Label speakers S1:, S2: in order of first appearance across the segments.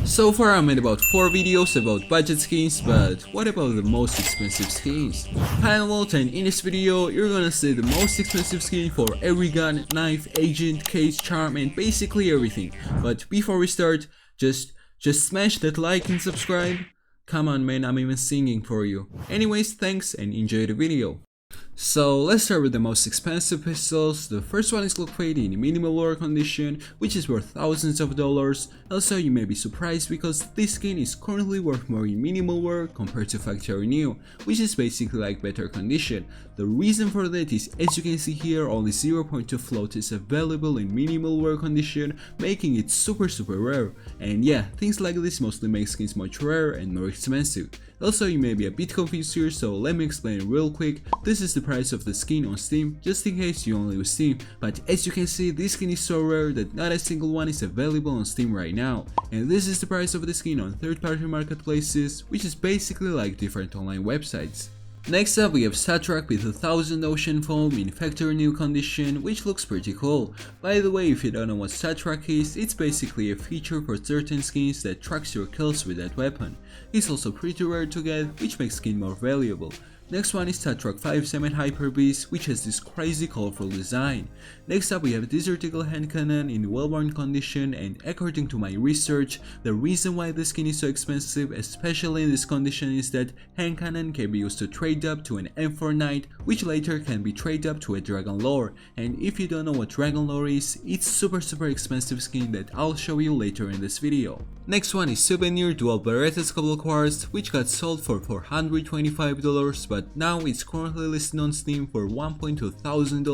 S1: So far I made about 4 videos about budget skins, but what about the most expensive skins? Panel, and in this video you're gonna see the most expensive skin for every gun, knife, agent, case, charm, and basically everything. But before we start, just smash that like and subscribe. Come on man, I'm even singing for you. Anyways, thanks and enjoy the video. So let's start with the most expensive pistols. The first one is located in minimal war condition, which is worth thousands of dollars. Also, you may be surprised because this skin is currently worth more in minimal war compared to factory new, which is basically like better condition. The reason for that is, as you can see here, only 0.2 float is available in minimal war condition, making it super rare. And yeah, things like this mostly make skins much rarer and more expensive. Also, you may be a bit confused here, so let me explain real quick. This is the price of the skin on Steam, just in case you only use Steam. But as you can see, this skin is so rare that not a single one is available on Steam right now. And this is the price of the skin on third-party marketplaces, which is basically like different online websites. Next up, we have StatTrack with 1000 Ocean Foam in factory new condition, which looks pretty cool. By the way, if you don't know what StatTrack is, it's basically a feature for certain skins that tracks your kills with that weapon. It's also pretty rare to get, which makes skin more valuable. Next one is StatTrack 5 Semi-Hyper Beast, which has this crazy colorful design. Next up we have Desert Eagle hand cannon in well-worn condition, and according to my research, the reason why this skin is so expensive, especially in this condition, is that hand cannon can be used to trade up to an M4 Knight, which later can be traded up to a Dragon Lore. And if you don't know what Dragon Lore is, it's super expensive skin that I'll show you later in this video. Next one is Souvenir Dual Beretta Scuble Quartz, which got sold for $425, but now it's currently listed on Steam for $1.2 thousand,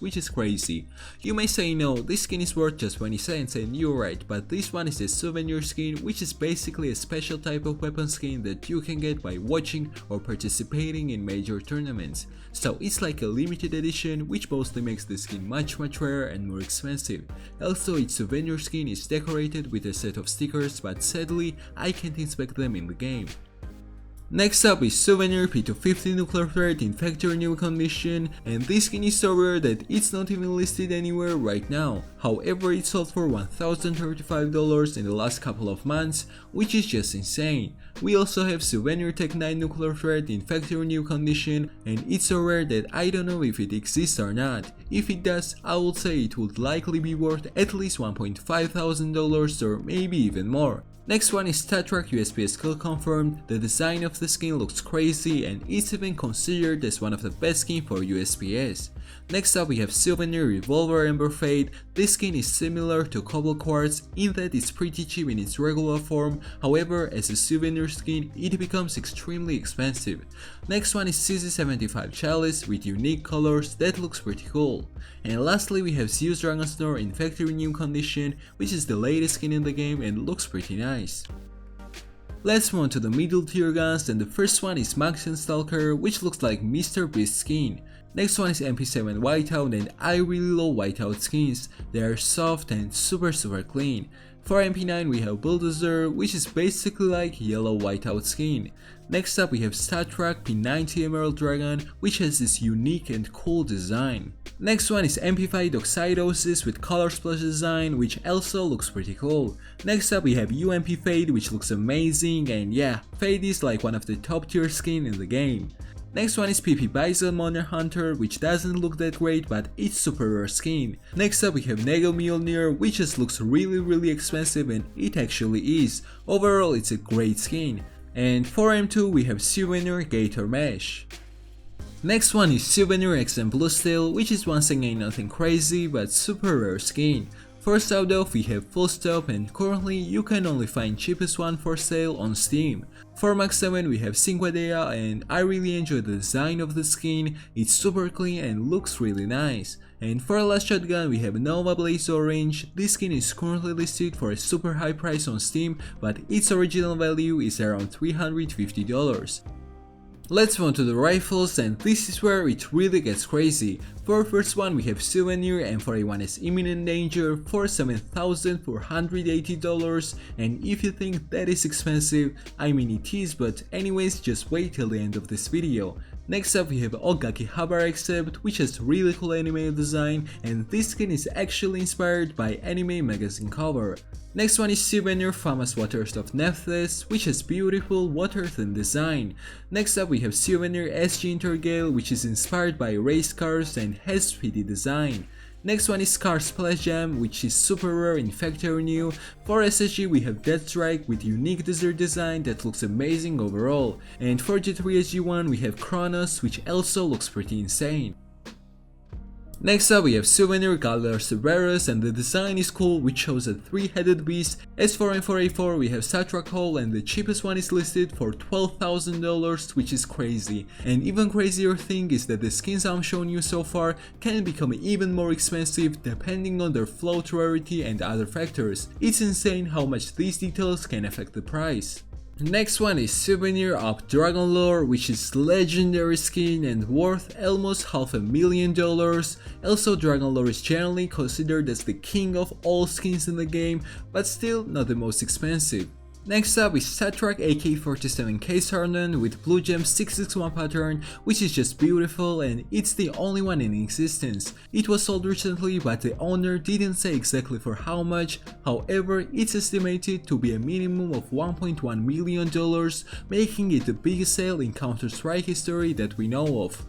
S1: which is crazy. You may say no, this skin is worth just 20 cents, and you're right, but this one is a souvenir skin, which is basically a special type of weapon skin that you can get by watching or participating in major tournaments. So it's like a limited edition, which mostly makes the skin much rarer and more expensive. Also, its souvenir skin is decorated with a set of stickers, but sadly I can't inspect them in the game. Next up is Souvenir P250 Nuclear Threat in factory new condition, and this skin is so rare that it's not even listed anywhere right now. However, it sold for $1,035 in the last couple of months, which is just insane. We also have Souvenir Tech 9 Nuclear Threat in factory new condition, and it's so rare that I don't know if it exists or not. If it does, I would say it would likely be worth at least $1.5 thousand or maybe even more. Next one is StatTrack USPS Kill Confirmed. The design of the skin looks crazy and it's even considered as one of the best skins for USPS. Next up we have Souvenir Revolver Ember Fade. This skin is similar to Cobble Quartz in that it's pretty cheap in its regular form, however as a souvenir skin it becomes extremely expensive. Next one is CZ75 Chalice with unique colors that looks pretty cool. And lastly we have Zeus Dragon Snore in factory new condition, which is the latest skin in the game and looks pretty nice. Let's move on to the middle tier guns, and the first one is Maxim Stalker, which looks like Mr. Beast skin. Next one is MP7 Whiteout, and I really love Whiteout skins. They are soft and super clean. For MP9 we have Bulldozer, which is basically like yellow Whiteout skin. Next up we have StatTrack P90 Emerald Dragon, which has this unique and cool design. Next one is MP5 Doxidosis with color splash design, which also looks pretty cool. Next up we have UMP Fade, which looks amazing, and yeah, Fade is like one of the top tier skin in the game. Next one is PP Bison Monster Hunter, which doesn't look that great, but it's super rare skin. Next up we have Nego Mjolnir, which just looks really expensive, and it actually is. Overall it's a great skin. And for M2 we have Souvenir Gator Mesh. Next one is Souvenir XM Blue Steel, which is once again nothing crazy but super rare skin. First out though we have Full Stop, and currently you can only find cheapest one for sale on Steam. For Max 7 we have Cinquedea, and I really enjoy the design of the skin, it's super clean and looks really nice. And for last shotgun we have Nova Blaze Orange. This skin is currently listed for a super high price on Steam, but its original value is around $350. Let's move on to the rifles, and this is where it really gets crazy. For first one we have Souvenir M4A1S Imminent Danger for $7,480, and if you think that is expensive, I mean it is, but anyways just wait till the end of this video. Next up we have Ogaki Habara Accept, which has really cool anime design, and this skin is actually inspired by anime magazine cover. Next one is Souvenir Famous Waterstuff Nephthes, which has beautiful water-themed design. Next up we have Souvenir SG Intergale, which is inspired by race cars and has speedy design. Next one is Scar Splash Jam, which is super rare in factory new. For SSG we have Deathstrike with unique desert design that looks amazing overall. And for G3SG1 we have Kronos, which also looks pretty insane. Next up we have Souvenir Galar Severus, and the design is cool, which shows a 3-headed beast. As for M4A4 we have Satrak Hall, and the cheapest one is listed for $12,000, which is crazy. And even crazier thing is that the skins I'm showing you so far can become even more expensive depending on their float rarity and other factors. It's insane how much these details can affect the price. Next one is Souvenir of Dragon Lore, which is legendary skin and worth almost $500,000. Also, Dragon Lore is generally considered as the king of all skins in the game, but still not the most expensive. Next up is Satrak AK-47 Case Hardened with Blue Gem 661 pattern, which is just beautiful and it's the only one in existence. It was sold recently but the owner didn't say exactly for how much, however it's estimated to be a minimum of $1.1 million, making it the biggest sale in Counter-Strike history that we know of.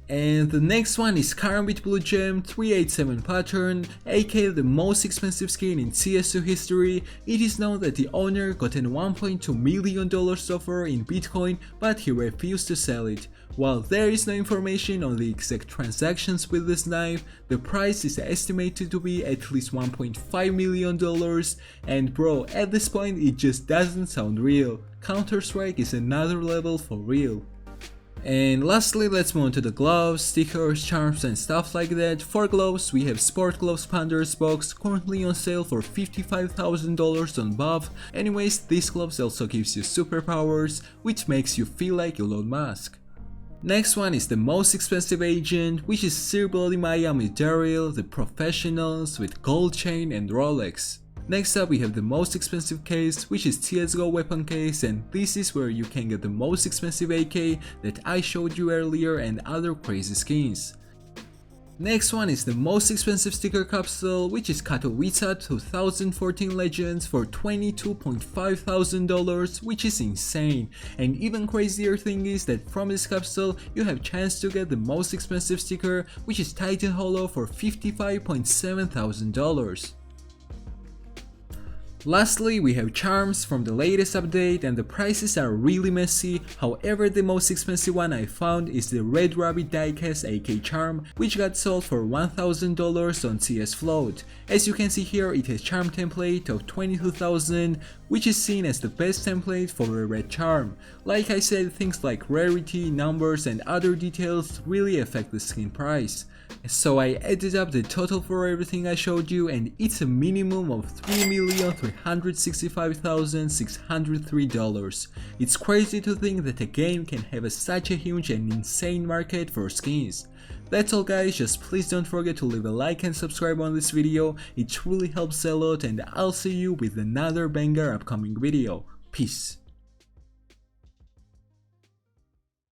S1: And the next one is Karambit Blue Gem 387 pattern, aka the most expensive skin in CS2 history. It is known that the owner got an $1.2 million offer in Bitcoin, but he refused to sell it. While there is no information on the exact transactions with this knife, the price is estimated to be at least $1.5 million, and bro, at this point it just doesn't sound real. Counter-Strike is another level for real. And lastly, let's move on to the gloves, stickers, charms and stuff like that. For gloves, we have Sport Gloves Panda's box, currently on sale for $55,000 on Buff. Anyways, these gloves also gives you superpowers, which makes you feel like Elon Musk. Next one is the most expensive agent, which is Sir Bloody Miami Daryl, the Professionals with gold chain and Rolex. Next up we have the most expensive case, which is CSGO weapon case, and this is where you can get the most expensive AK that I showed you earlier and other crazy skins. Next one is the most expensive sticker capsule, which is Katowice 2014 Legends for $22.5 thousand, which is insane. And even crazier thing is that from this capsule you have chance to get the most expensive sticker, which is Titan Holo for $55.7 thousand. Lastly, we have charms from the latest update and the prices are really messy. However, the most expensive one I found is the Red Rabbit Diecast AK charm, which got sold for $1,000 on CS Float. As you can see here, it has charm template of 22,000, which is seen as the best template for a red charm. Like I said, things like rarity, numbers and other details really affect the skin price. So I added up the total for everything I showed you and it's a minimum of $3,365,603. It's crazy to think that a game can have such a huge and insane market for skins. That's all guys, just please don't forget to leave a like and subscribe on this video, it truly helps a lot and I'll see you with another banger upcoming video. Peace.